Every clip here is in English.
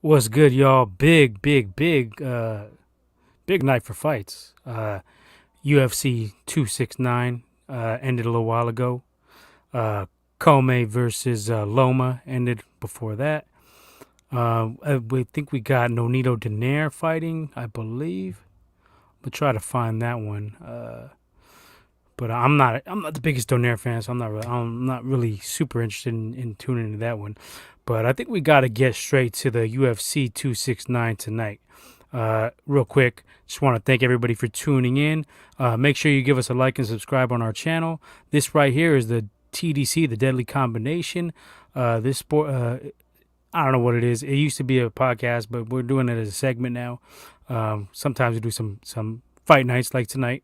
What's good, y'all? Big night for fights. UFC 269 ended a little while ago. Commey versus Loma ended before that. We think we got Nonito Donaire fighting, I believe. We'll try to find that one. But I'm not the biggest Donaire fan, so I'm not really super interested in tuning into that one. But I think we got to get straight to the UFC 269 tonight. Real quick, just want to thank everybody for tuning in. Make sure you give us a like and subscribe on our channel. This right here is the TDC, the Deadly Combination. This sport, I don't know what it is. It used to be a podcast, but we're doing it as a segment now. Sometimes we do some fight nights like tonight.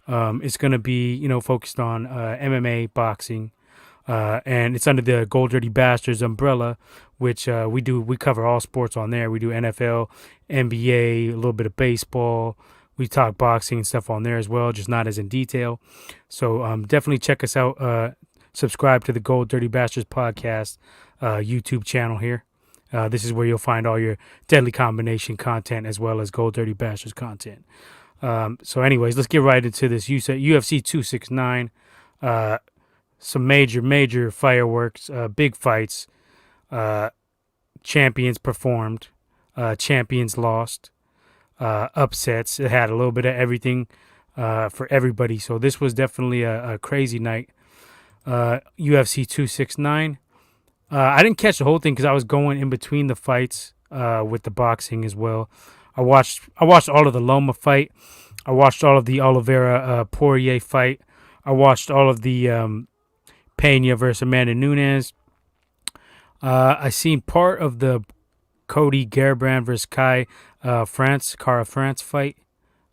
It's going to be, focused on MMA, boxing, and it's under the Gold Dirty Bastards umbrella, which we cover all sports on there. We do NFL, NBA, a little bit of baseball. We talk boxing and stuff on there as well, just not as in detail. So definitely check us out. Subscribe to the Gold Dirty Bastards podcast YouTube channel here. This is where you'll find all your Deadly Combination content as well as Gold Dirty Bastards content. So anyways, let's get right into this UFC 269. Some major fireworks, big fights. Champions performed, champions lost, upsets. It had a little bit of everything for everybody. So this was definitely a crazy night. UFC 269. I didn't catch the whole thing because I was going in between the fights with the boxing as well. I watched all of the Loma fight. I watched all of the Olivera Poirier fight. I watched all of the Pena versus Amanda Nunes. I seen part of the Cody Garbrandt versus Cara France fight.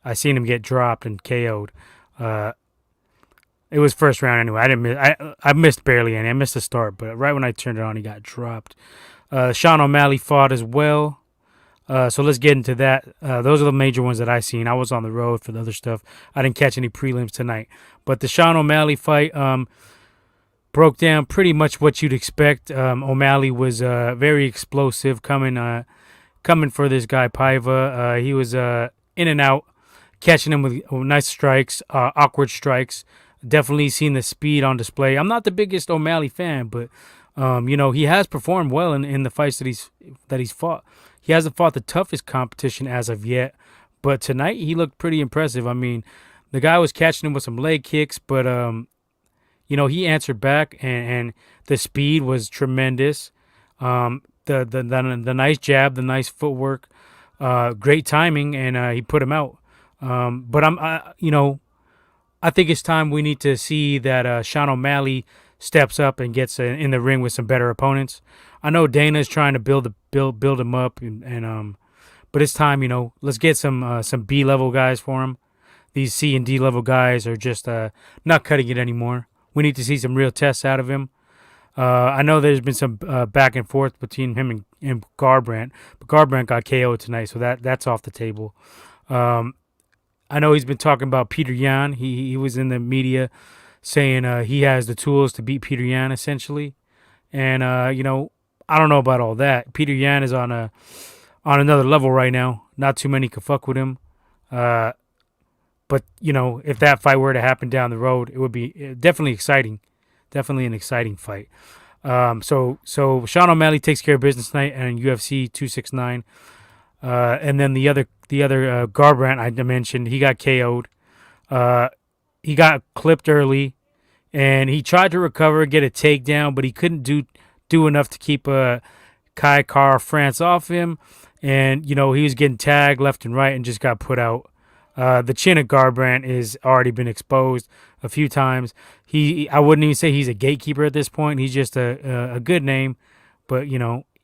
I seen him get dropped and KO'd. It was first round anyway. I missed barely any. I missed the start, but right when I turned it on, he got dropped. Sean O'Malley fought as well. So let's get into that. Those are the major ones that I seen. I was on the road for the other stuff. I didn't catch any prelims tonight. But the Sean O'Malley fight broke down pretty much what you'd expect. O'Malley was very explosive coming for this guy Paiva. He was in and out, catching him with nice strikes, awkward strikes. Definitely seen the speed on display. I'm not the biggest O'Malley fan, but he has performed well in the fights that he's fought. He hasn't fought the toughest competition as of yet, but tonight he looked pretty impressive. I mean, the guy was catching him with some leg kicks, but he answered back, and the speed was tremendous. The nice jab, the nice footwork, great timing, and he put him out. But I think it's time we need to see that Sean O'Malley steps up and gets in the ring with some better opponents. I know Dana's trying to build him up, but it's time. Let's get some B level guys for him. These C and D level guys are just not cutting it anymore. We need to see some real tests out of him. I know there's been some back and forth between him and Garbrandt, but Garbrandt got KO'd tonight, so that's off the table. I know he's been talking about Peter Yan. He was in the media saying he has the tools to beat Peter Yan essentially, and I don't know about all that. Peter Yan is on another level right now. Not too many can fuck with him. But if that fight were to happen down the road, it would be definitely exciting. Definitely an exciting fight. So Sean O'Malley takes care of business tonight and UFC 269. And then the other Garbrandt I mentioned, he got KO'd. He got clipped early, and he tried to recover, get a takedown, but he couldn't do enough to keep Cara France off him. And he was getting tagged left and right and just got put out. The chin of Garbrandt is already been exposed a few times. I wouldn't even say he's a gatekeeper at this point. He's just a good name, but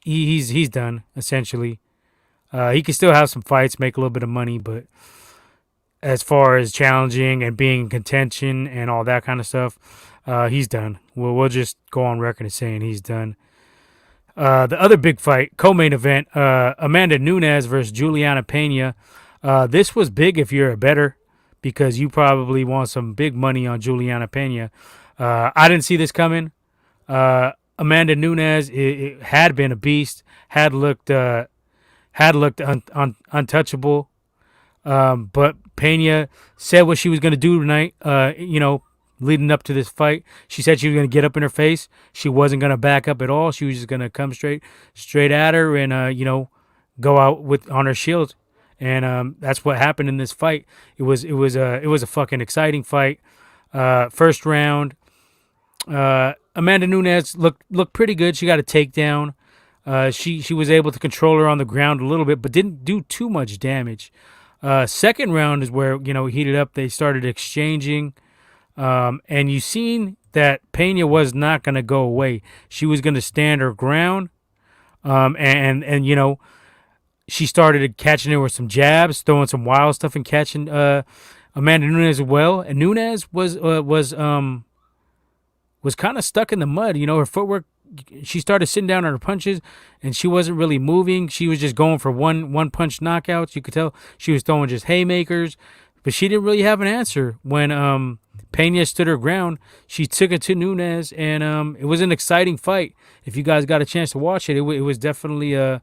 he's done essentially. He can still have some fights, make a little bit of money, but as far as challenging and being in contention and all that kind of stuff, he's done. We'll just go on record as saying he's done. The other big fight, co-main event, Amanda Nunes versus Juliana Pena. This was big if you're a bettor because you probably want some big money on Juliana Pena. I didn't see this coming. Amanda Nunes it had been a beast, had looked had looked untouchable. But Pena said what she was going to do tonight, leading up to this fight. She said she was going to get up in her face. She wasn't going to back up at all. She was just going to come straight at her and, go out on her shield. And that's what happened in this fight. It was a fucking exciting fight. First round, Amanda Nunes looked pretty good. She got a takedown. She was able to control her on the ground a little bit, but didn't do too much damage. Second round is where, heated up. They started exchanging. And you seen that Pena was not going to go away. She was going to stand her ground. And she started catching her with some jabs, throwing some wild stuff and catching Amanda Nunes as well. And Nunes was kind of stuck in the mud. Her footwork, she started sitting down on her punches, and she wasn't really moving. She was just going for one punch knockouts. You could tell she was throwing just haymakers, but she didn't really have an answer. When Pena stood her ground, she took it to Nunes, and it was an exciting fight. If you guys got a chance to watch it, it was definitely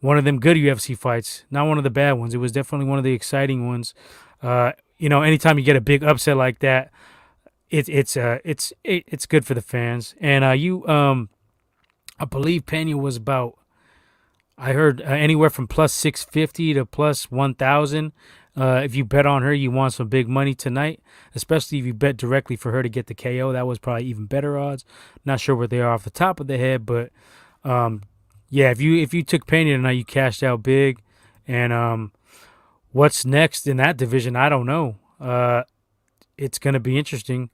one of them good UFC fights, not one of the bad ones. It was definitely one of the exciting ones. Anytime you get a big upset like that, it's good for the fans. And I believe Pena was about, I heard anywhere from plus 650 to plus 1,000. If you bet on her, you want some big money tonight, especially if you bet directly for her to get the KO. That was probably even better odds. Not sure what they are off the top of the head, but yeah, if you took Pena tonight, you cashed out big. And what's next in that division, I don't know. It's gonna be interesting.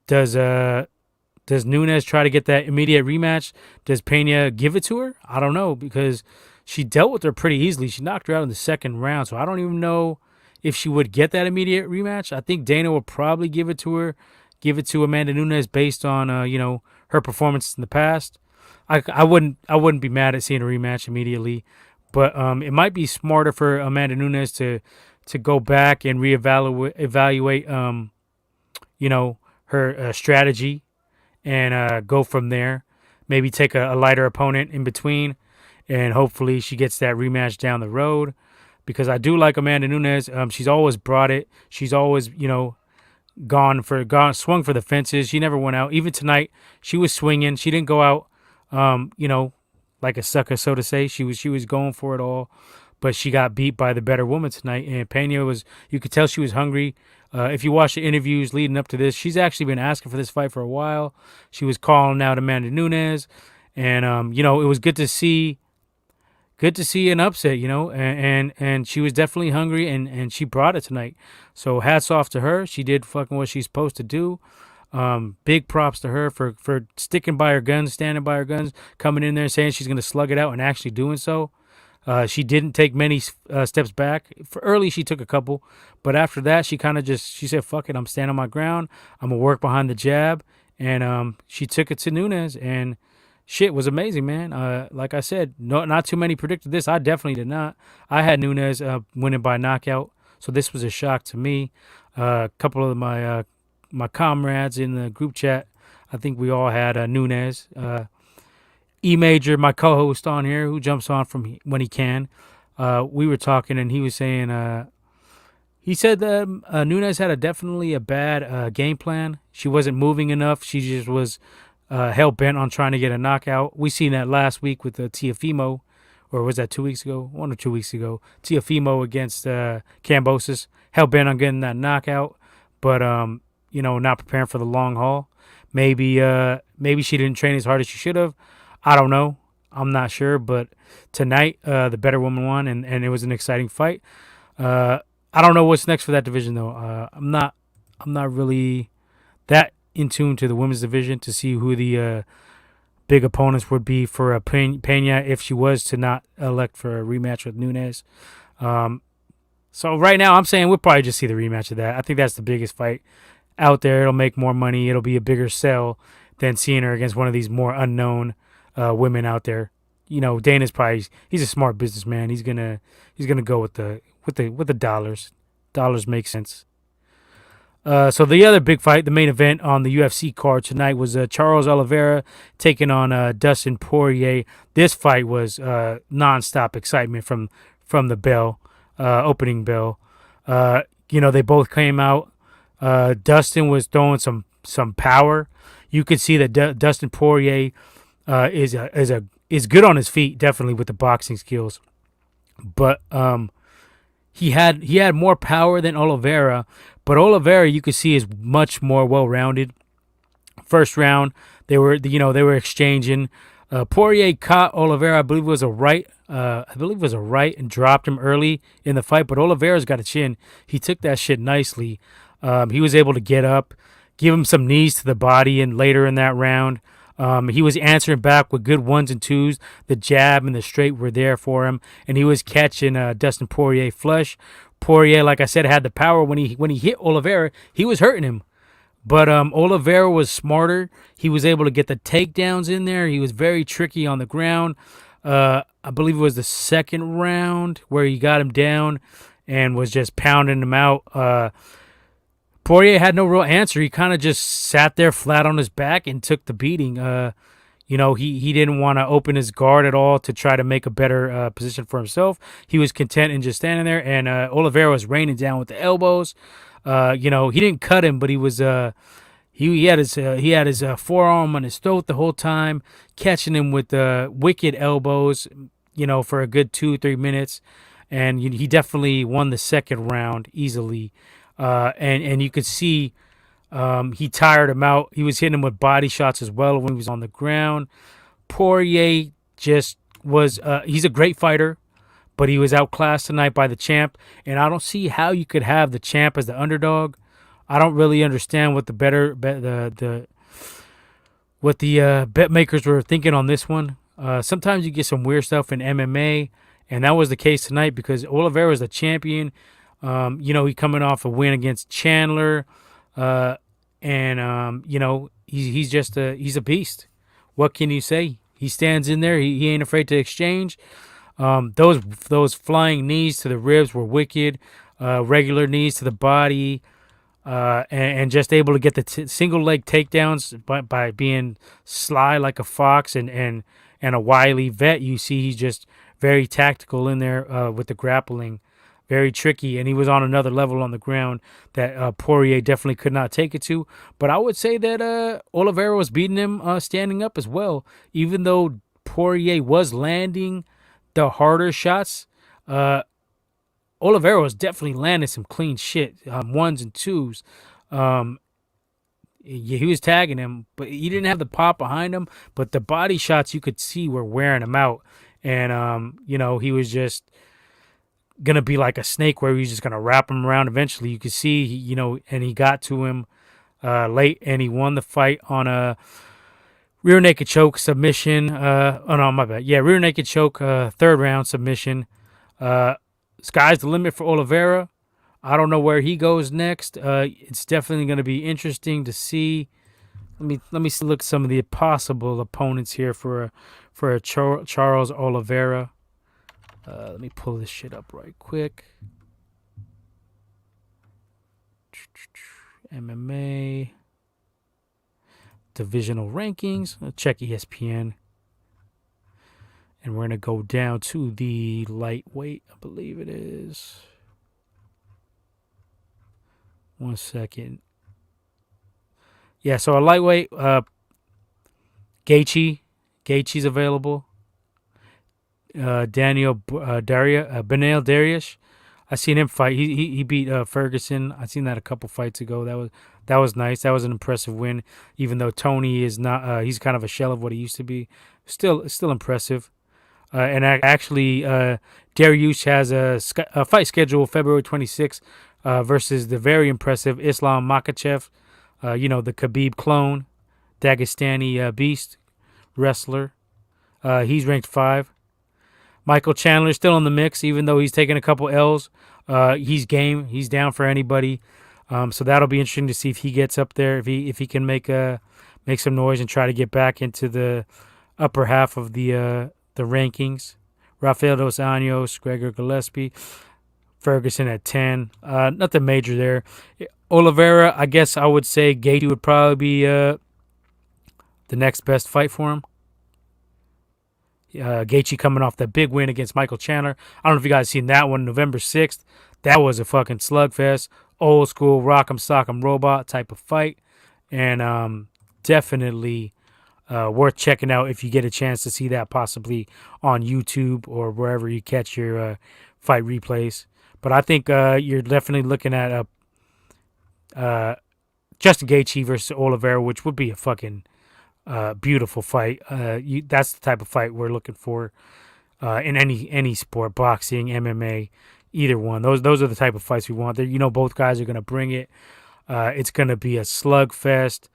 Does Nunes try to get that immediate rematch? Does Pena give it to her? I don't know, because she dealt with her pretty easily. She knocked her out in the second round, so I don't even know if she would get that immediate rematch. I think Dana will probably give it to her, give it to Amanda Nunes based on her performance in the past. I wouldn't be mad at seeing a rematch immediately, but it might be smarter for Amanda Nunes to go back and evaluate her strategy and go from there. Maybe take a lighter opponent in between, and hopefully she gets that rematch down the road. Because I do like Amanda Nunes. She's always brought it. She's always swung for the fences. She never went out. Even tonight, she was swinging. She didn't go out, like a sucker, so to say. She was going for it all, but she got beat by the better woman tonight. And Pena you could tell she was hungry. If you watch the interviews leading up to this, she's actually been asking for this fight for a while. She was calling out Amanda Nunes, and it was good to see an upset, and she was definitely hungry, and she brought it tonight. So hats off to her. She did fucking what she's supposed to do. Big props to her for sticking by her guns, standing by her guns, coming in there saying she's going to slug it out and actually doing so. She didn't take many steps back. For early, she took a couple, but after that, she kind of she said, fuck it, I'm standing my ground. I'm going to work behind the jab, and she took it to Nunes, and shit was amazing, man. Like I said, not too many predicted this. I definitely did not. I had Nunes winning by knockout, so this was a shock to me. A couple of my comrades in the group chat, I think we all had Nunes. E-Major, my co-host on here, who jumps on from when he can. We were talking, and he was saying, he said that Nunes had definitely a bad game plan. She wasn't moving enough. She just was hell-bent on trying to get a knockout. We seen that last week with Teofimo, or was that 2 weeks ago? 1 or 2 weeks ago. Teofimo against Kambosos, hell-bent on getting that knockout, but not preparing for the long haul. Maybe she didn't train as hard as she should have. I don't know. I'm not sure, but tonight the better woman won, and it was an exciting fight. I don't know what's next for that division though. I'm not really that in tune to the women's division to see who the big opponents would be for Pena if she was to not elect for a rematch with Nunes. So right now I'm saying we'll probably just see the rematch of that. I think that's the biggest fight out there. It'll make more money. It'll be a bigger sell than seeing her against one of these more unknown women out there. Dana's he's a smart businessman. He's gonna go with the dollars. Dollars make sense. So the other big fight, the main event on the UFC card tonight was Charles Oliveira taking on Dustin Poirier. This fight was nonstop excitement from the bell, opening bell. They both came out. Dustin was throwing some power. You could see that Dustin Poirier is good on his feet, definitely with the boxing skills, but he had more power than Oliveira. But Oliveira, you could see, is much more well-rounded. First round, they were exchanging. Poirier caught Oliveira, I believe it was a right. And dropped him early in the fight. But Oliveira's got a chin. He took that shit nicely. He was able to get up, give him some knees to the body, and later in that round, he was answering back with good ones and twos. The jab and the straight were there for him, and he was catching Dustin Poirier flush. Poirier, like I said, had the power. When he hit Oliveira, he was hurting him. But Oliveira was smarter. He was able to get the takedowns in there. He was very tricky on the ground. I believe it was the second round where he got him down and was just pounding him out. Poirier had no real answer. He kind of just sat there flat on his back and took the beating. He didn't want to open his guard at all to try to make a better position for himself. He was content in just standing there, and Oliveira was raining down with the elbows. He didn't cut him, but he was he had his forearm on his throat the whole time, catching him with wicked elbows. For a good 2-3 minutes, and he definitely won the second round easily. And you could see he tired him out. He was hitting him with body shots as well when he was on the ground. Poirier just was he's a great fighter, but he was outclassed tonight by the champ, and I don't see how you could have the champ as the underdog. I don't really understand what the bet makers were thinking on this one. Sometimes you get some weird stuff in MMA, and that was the case tonight because Oliveira is the champion. He coming off a win against Chandler, he's just he's a beast. What can you say? He stands in there. He ain't afraid to exchange. Those flying knees to the ribs were wicked. Regular knees to the body, and just able to get the single leg takedowns by being sly like a fox and a wily vet. You see, he's just very tactical in there with the grappling. Very tricky, and he was on another level on the ground that Poirier definitely could not take it to. But I would say that Oliveira was beating him standing up as well. Even though Poirier was landing the harder shots, Olivera was definitely landing some clean shit, ones and twos. He was tagging him, but he didn't have the pop behind him. But the body shots you could see were wearing him out. And, he was just going to be like a snake where he was just going to wrap him around eventually. You could see, and he got to him late, and he won the fight on a rear naked choke submission. My bad. Yeah, rear naked choke, third round submission. Sky's the limit for Olivera. I don't know where he goes next. It's definitely going to be interesting to see. Let me look at some of the possible opponents here for Charles Oliveira. Let me pull this shit up right quick. MMA divisional rankings. Let's check ESPN. And we're going to go down to the lightweight, I believe it is. 1 second. Yeah, so a lightweight, Gaethje's available. Beneil Dariush. I seen him fight. He beat Ferguson. I seen that a couple fights ago. That was nice. That was an impressive win. Even though Tony is not, he's kind of a shell of what he used to be. Still impressive. And actually, Dariush has a fight scheduled February 26th versus the very impressive Islam Makhachev, the Khabib clone, Dagestani beast wrestler. He's ranked 5. Michael Chandler still in the mix, even though he's taken a couple L's. He's game. He's down for anybody. So that'll be interesting to see if he gets up there, if he can make some noise and try to get back into the upper half of the rankings. Rafael Dos Anjos, Gregor Gillespie, Ferguson at 10. Nothing major there. Olivera, I guess I would say Gaethje would probably be the next best fight for him. Gaethje coming off that big win against Michael Chandler. I don't know if you guys seen that one, November 6th. That was a fucking slugfest. Old school rock'em sock'em robot type of fight. And definitely worth checking out if you get a chance to see that, possibly on YouTube or wherever you catch your fight replays. But I think you're definitely looking at Justin Gaethje versus Olivera, which would be a fucking beautiful fight. That's the type of fight we're looking for in any sport, boxing, MMA, either one. Those are the type of fights we want. Both guys are going to bring it. It's going to be a slugfest.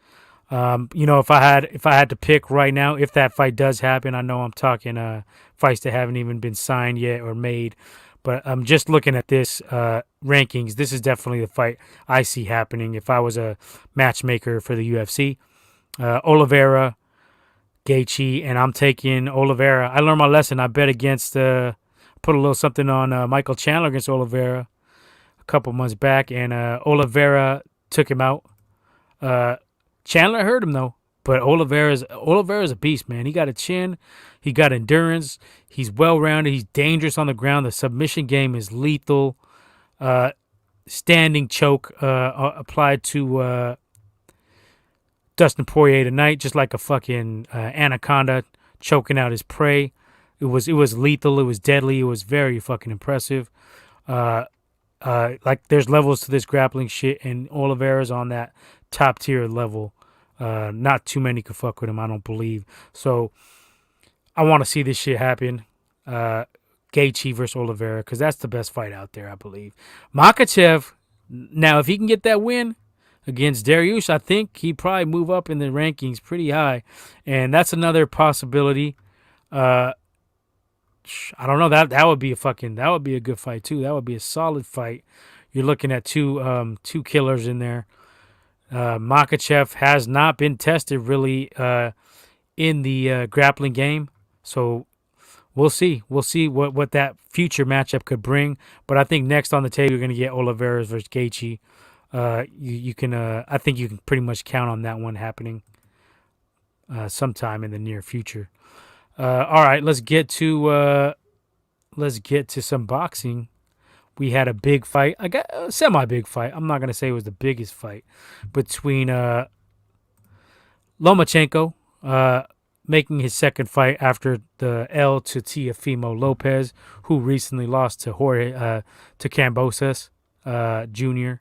If I had to pick right now, if that fight does happen, I know I'm talking fights that haven't even been signed yet or made, but I'm just looking at this rankings. This is definitely the fight I see happening if I was a matchmaker for the UFC. Olivera, Gaethje, and I'm taking Olivera. I learned my lesson. I bet against, put a little something on Michael Chandler against Olivera a couple months back, and Olivera took him out. Chandler hurt him though, but Olivera's a beast, man. He got a chin, he got endurance, he's well-rounded, he's dangerous on the ground. The submission game is lethal. Standing choke applied to Dustin Poirier tonight, just like a fucking anaconda choking out his prey. It was lethal. It was deadly. It was very fucking impressive. Like there's levels to this grappling shit, and Oliveira's on that top tier level. Not too many could fuck with him, I don't believe. So I want to see this shit happen. Gaethje versus Olivera, because that's the best fight out there, I believe. Makhachev, now if he can get that win against Dariush, I think he'd probably move up in the rankings pretty high, and that's another possibility. I don't know, that would be a good fight too. That would be a solid fight. You're looking at two killers in there. Makhachev has not been tested really in the grappling game, so we'll see what that future matchup could bring. But I think next on the table you're going to get Olivera versus Gaethje. You can I think you can pretty much count on that one happening sometime in the near future. All right, let's get to some boxing. We had a big fight. I got a semi-big fight. I'm not gonna say it was the biggest fight between Lomachenko making his second fight after the L to Teofimo Lopez, who recently lost to to Cambosos Jr.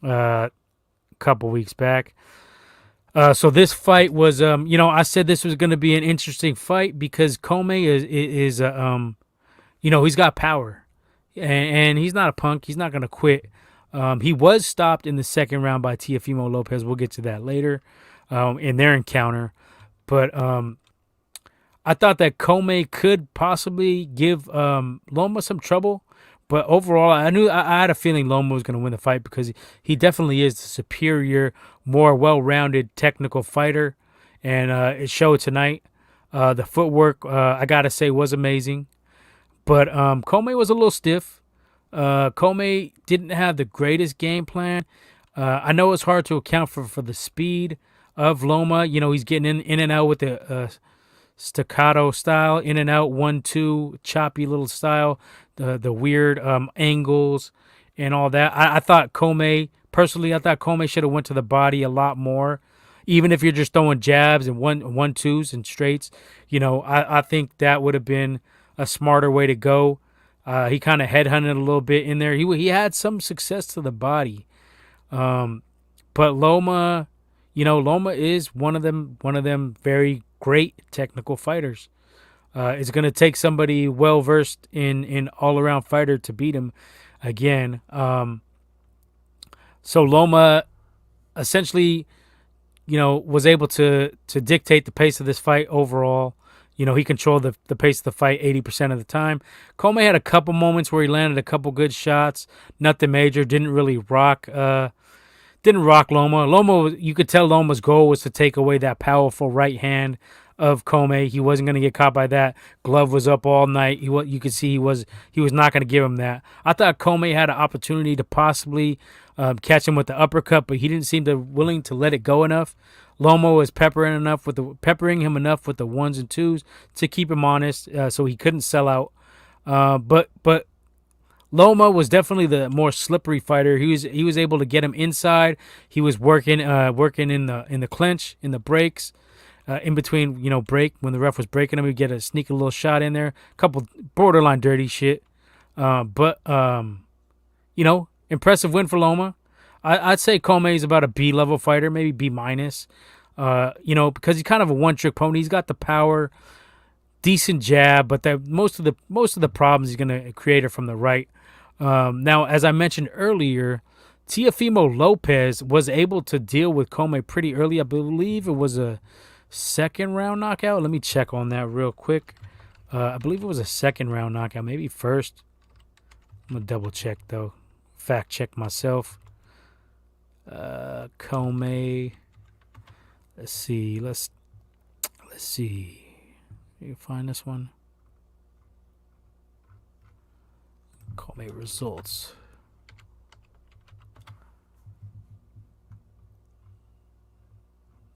A couple weeks back. So this fight was, I said this was going to be an interesting fight because Commey is he's got power, and he's not a punk. He's not going to quit. He was stopped in the second round by Teofimo Lopez. We'll get to that later in their encounter. But I thought that Commey could possibly give Loma some trouble. But overall, I had a feeling Loma was going to win the fight because he definitely is the superior, more well-rounded technical fighter. And it showed tonight. The footwork, I got to say, was amazing. But Commey was a little stiff. Commey didn't have the greatest game plan. I know it's hard to account for the speed of Loma. He's getting in and out with the staccato style, in and out, 1-2, choppy little style, the weird angles and all that. I thought Commey should have went to the body a lot more. Even if you're just throwing jabs and 1-2s and straights, I think that would have been a smarter way to go. He kind of headhunted a little bit in there. He had some success to the body. But Loma, Loma is one of them very great technical fighters. It's going to take somebody well-versed in all-around fighter to beat him again. So Loma essentially, was able to dictate the pace of this fight overall. He controlled the pace of the fight 80% of the time. Commey had a couple moments where he landed a couple good shots. Nothing major. Didn't really rock Loma. Loma, you could tell Loma's goal was to take away that powerful right hand of Commey. He wasn't going to get caught by that. Glove was up all night. You could see he was not going to give him that. I thought Commey had an opportunity to possibly catch him with the uppercut, but he didn't seem to willing to let it go enough. Loma was peppering him enough with the ones and twos to keep him honest, so he couldn't sell out. But Loma was definitely the more slippery fighter. He was able to get him inside. He was working in the clinch, in the breaks, in between, break when the ref was breaking him. He'd get a sneaky little shot in there, a couple borderline dirty shit. But impressive win for Loma. I'd say Commey is about a B level fighter, maybe B minus. Because he's kind of a one trick pony. He's got the power, decent jab, but most of the problems he's gonna create are from the right. Now, as I mentioned earlier, Teofimo Lopez was able to deal with Commey pretty early. I believe it was a second round knockout. Let me check on that real quick. I believe it was a second round knockout, maybe first. I'm gonna double check though. Fact check myself. Commey. Let's see. Let's see. You find this one? Commey results.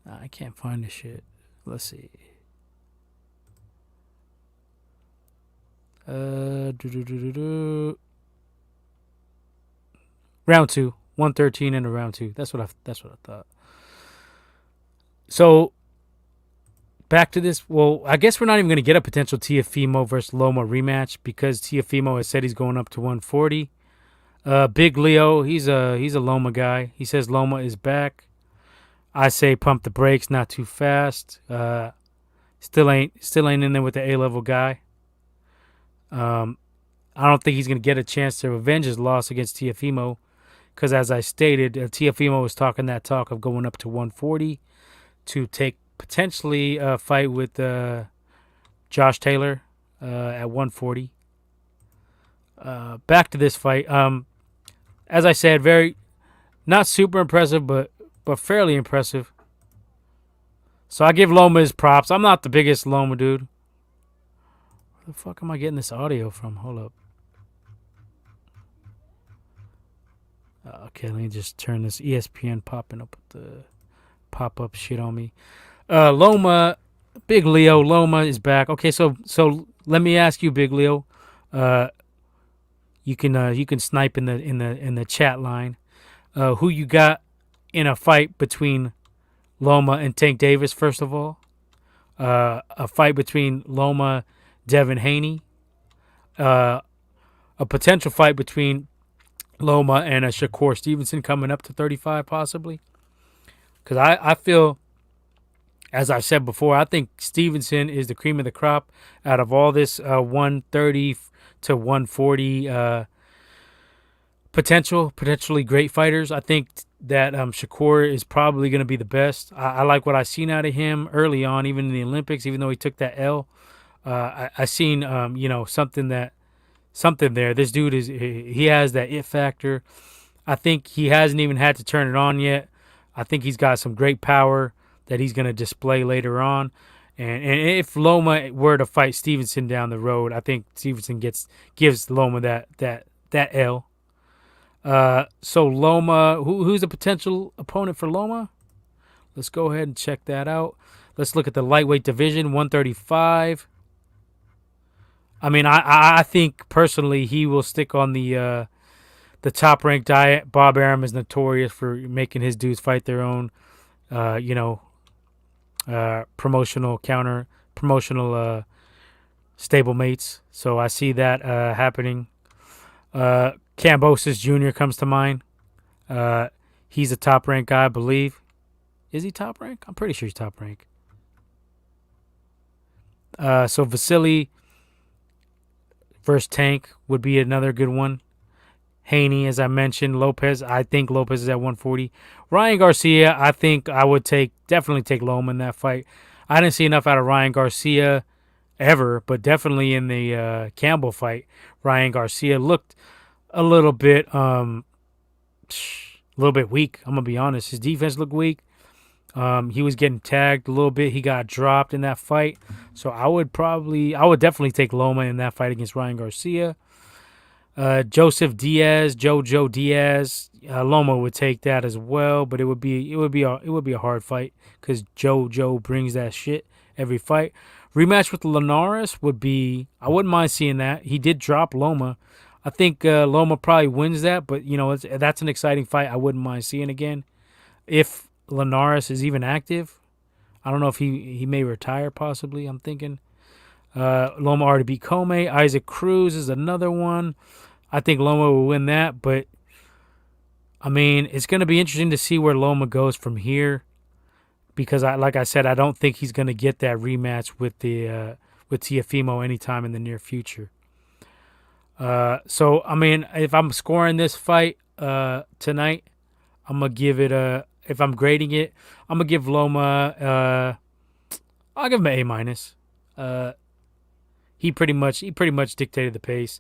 I can't find this shit. Let's see. Round 2, 113 in a round 2. That's what I thought. So back to this. Well, I guess we're not even going to get a potential Teofimo versus Loma rematch because Teofimo has said he's going up to 140. Big Leo, he's a Loma guy. He says Loma is back. I say pump the brakes, not too fast. Still ain't in there with the A-level guy. I don't think he's going to get a chance to avenge his loss against Teofimo because, as I stated, Teofimo was talking that talk of going up to 140 to take potentially a fight with Josh Taylor at 140. Back to this fight. As I said, very not super impressive, but fairly impressive. So I give Loma his props. I'm not the biggest Loma dude. Where the fuck am I getting this audio from? Hold up. Okay, let me just turn this ESPN popping up with the pop-up shit on me. Loma, Big Leo, Loma is back. Okay, so let me ask you, Big Leo. You can snipe in the chat line. Who you got in a fight between Loma and Tank Davis? First of all, a fight between Loma, Devin Haney. A potential fight between Loma and Shakur Stevenson coming up to 35 possibly. Because I feel, as I've said before, I think Stevenson is the cream of the crop out of all this 130 to 140 potentially great fighters. I think that Shakur is probably going to be the best. I like what I've seen out of him early on, even in the Olympics, even though he took that L. I seen something there. This dude he has that it factor. I think he hasn't even had to turn it on yet. I think he's got some great power that he's going to display later on. And if Loma were to fight Stevenson down the road, I think Stevenson gives Loma that L. So Loma, who's the potential opponent for Loma? Let's go ahead and check that out. Let's look at the lightweight division, 135. I mean, I think personally he will stick on the top ranked diet. Bob Arum is notorious for making his dudes fight their own, promotional stablemates. So I see that happening. Kambosos Jr. comes to mind. He's a top ranked guy, I believe. Is he top rank? I'm pretty sure he's top rank. So Vasily versus Tank would be another good one. Haney, as I mentioned. Lopez, I think Lopez is at 140. Ryan Garcia, I think I would definitely take Loma in that fight. I didn't see enough out of Ryan Garcia ever, but definitely in the Campbell fight, Ryan Garcia looked a little bit weak. I'm gonna be honest. His defense looked weak. He was getting tagged a little bit. He got dropped in that fight. So I would definitely take Loma in that fight against Ryan Garcia. Joseph Diaz, Jojo Diaz, Loma would take that as well, but it would be a hard fight because Jojo brings that shit every fight. Rematch with Linares would be, I wouldn't mind seeing that. He did drop Loma. I think Loma probably wins that, but that's an exciting fight. I wouldn't mind seeing again if Linares is even active. I don't know if he may retire possibly. I'm thinking. Loma already beat Commey. Isaac Cruz is another one. I think Loma will win that, but I mean, it's going to be interesting to see where Loma goes from here because, like I said, I don't think he's going to get that rematch with Teofimo anytime in the near future. So I mean, if I'm scoring this fight tonight, I'm gonna give it a. If I'm grading it, I'm gonna give Loma. I'll give him an A minus. He pretty much dictated the pace.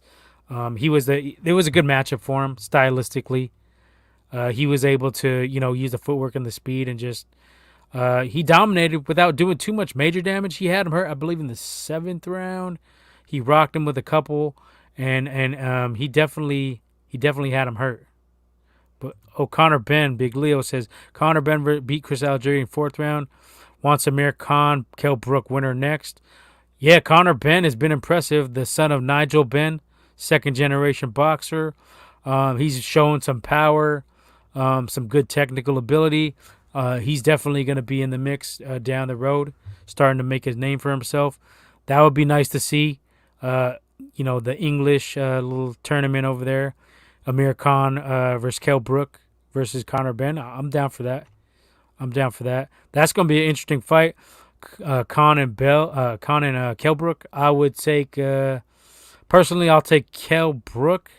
It was a good matchup for him stylistically. He was able to use the footwork and the speed and just he dominated without doing too much major damage. He had him hurt, I believe, in the 7th round. He rocked him with a couple, and he definitely had him hurt. But O'Connor Ben, Big Leo says Conor Ben beat Chris Algieri in 4th round. Wants Amir Khan, Kell Brook winner next. Yeah, Conor Ben has been impressive. The son of Nigel Ben, 2nd generation boxer. He's shown some power, some good technical ability. He's definitely going to be in the mix down the road, starting to make his name for himself. That would be nice to see. The English little tournament over there. Amir Khan versus Kell Brook versus Conor Ben. I'm down for that. That's going to be an interesting fight. Khan and Kell Brook. I would take personally. I'll take Kell Brook.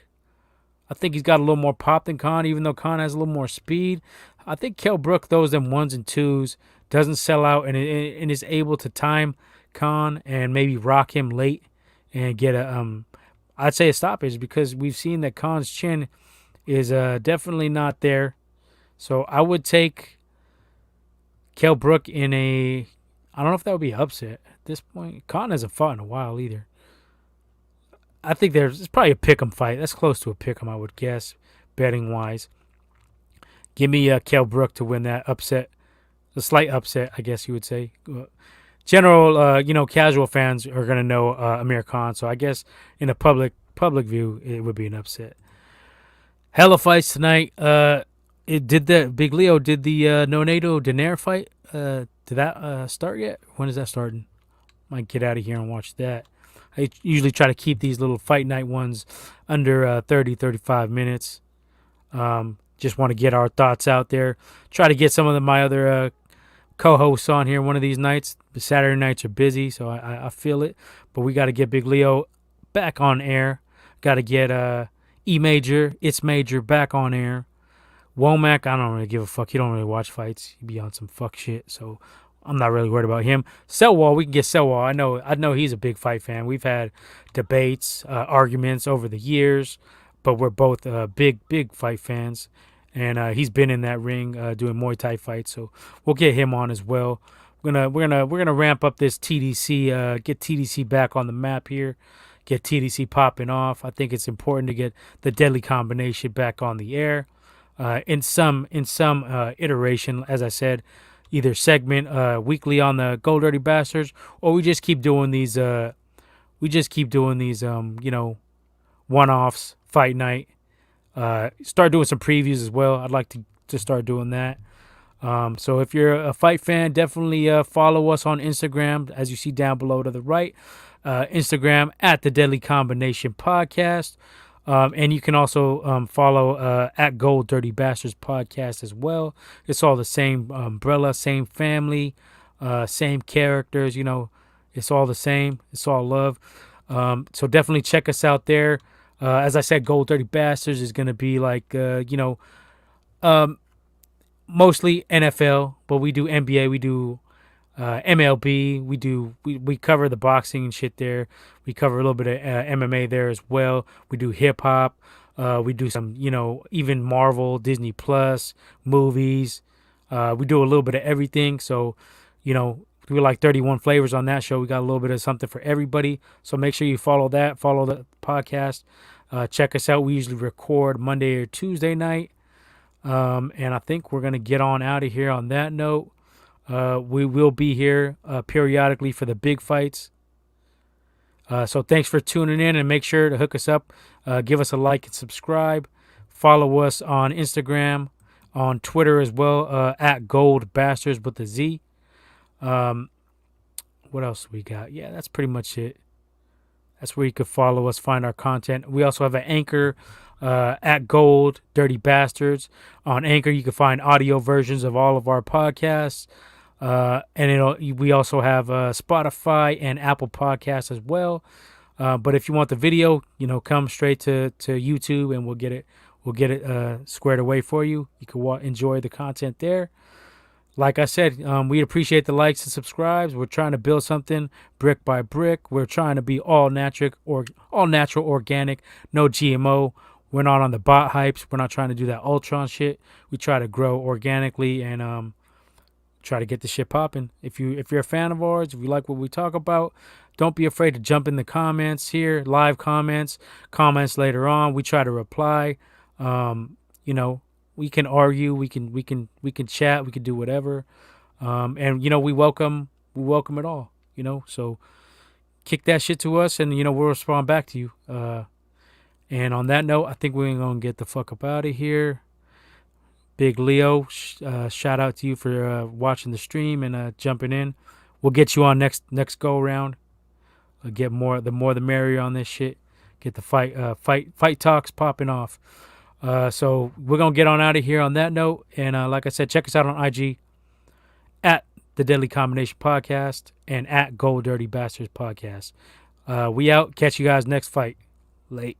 I think he's got a little more pop than Khan, even though Khan has a little more speed. I think Kell Brook throws them 1s and 2s, doesn't sell out, and is able to time Khan and maybe rock him late and get I'd say a stoppage because we've seen that Khan's chin is definitely not there. So I would take Kell Brook in a. I don't know if that would be upset at this point. Khan hasn't fought in a while either. I think it's probably a pick'em fight. That's close to a pick'em, I would guess, betting wise. Give me Kell Brook to win that upset, a slight upset, I guess you would say. General, casual fans are gonna know Amir Khan, so I guess in a public view, it would be an upset. Hella fights tonight. Big Leo did the Nonato Daenerys fight. Did that start yet? When is that starting? Might get out of here and watch that. I usually try to keep these little fight night ones under 30, 35 minutes. Just want to get our thoughts out there. Try to get some of my other co-hosts on here one of these nights. The Saturday nights are busy, so I feel it. But we got to get Big Leo back on air. Got to get E Major, It's Major back on air. Womack, I don't really give a fuck. He don't really watch fights. He be on some fuck shit, so I'm not really worried about him. Selwall, we can get Selwall. I know he's a big fight fan. We've had debates, arguments over the years, but we're both big fight fans. And he's been in that ring doing Muay Thai fights, so we'll get him on as well. We're gonna ramp up this TDC, get TDC back on the map here, get TDC popping off. I think it's important to get the Deadly Combination back on the air, in some iteration, as I said, either segment weekly on the Gold Dirty Bastards, or we just keep doing these one-offs, fight night. Start doing some previews as well. I'd like to start doing that. So if you're a fight fan, definitely follow us on Instagram, as you see down below to the right. Instagram at the Deadly Combination Podcast. And you can also follow at Gold Dirty Bastards Podcast as well. It's all the same umbrella, same family, same characters. It's all the same. It's all love. So definitely check us out there. As I said, Gold Dirty Bastards is going to be like, mostly NFL, but we do NBA, we do MLB, we cover the boxing and shit there. We cover a little bit of MMA there as well. We do hip hop. We do some, even Marvel, Disney Plus, movies. We do a little bit of everything. So, we like 31 flavors on that show. We got a little bit of something for everybody. So make sure you follow that. Follow the podcast. Check us out. We usually record Monday or Tuesday night. And I think we're going to get on out of here on that note. We will be here periodically for the big fights. So thanks for tuning in, and make sure to hook us up. Give us a like and subscribe. Follow us on Instagram, on Twitter as well, at Gold Bastards with a Z. What else we got? Yeah, that's pretty much it. That's where you can follow us, find our content. We also have an Anchor, at Gold Dirty Bastards. On Anchor, you can find audio versions of all of our podcasts. And we also have Spotify and Apple Podcasts as well. But if you want the video, come straight to YouTube, and we'll get it squared away for you. You can enjoy the content there. Like I said, we appreciate the likes and subscribes. We're trying to build something brick by brick. We're trying to be all natural, organic, no GMO. We're not on the bot hypes. We're not trying to do that Ultron shit. We try to grow organically and try to get the shit popping. If you're a fan of ours, if you like what we talk about, don't be afraid to jump in the comments here, live comments later on. We try to reply. We can argue, we can chat, we can do whatever. And we welcome it all, So kick that shit to us, and we'll respond back to you. And on that note, I think we're going to get the fuck up out of here. Big Leo, shout out to you for watching the stream and jumping in. We'll get you on next go around. Get more, the merrier on this shit. Get the fight talks popping off. So we're going to get on out of here on that note. And like I said, check us out on IG at the Deadly Combination Podcast and at Gold Dirty Bastards Podcast. We out. Catch you guys next fight. Late.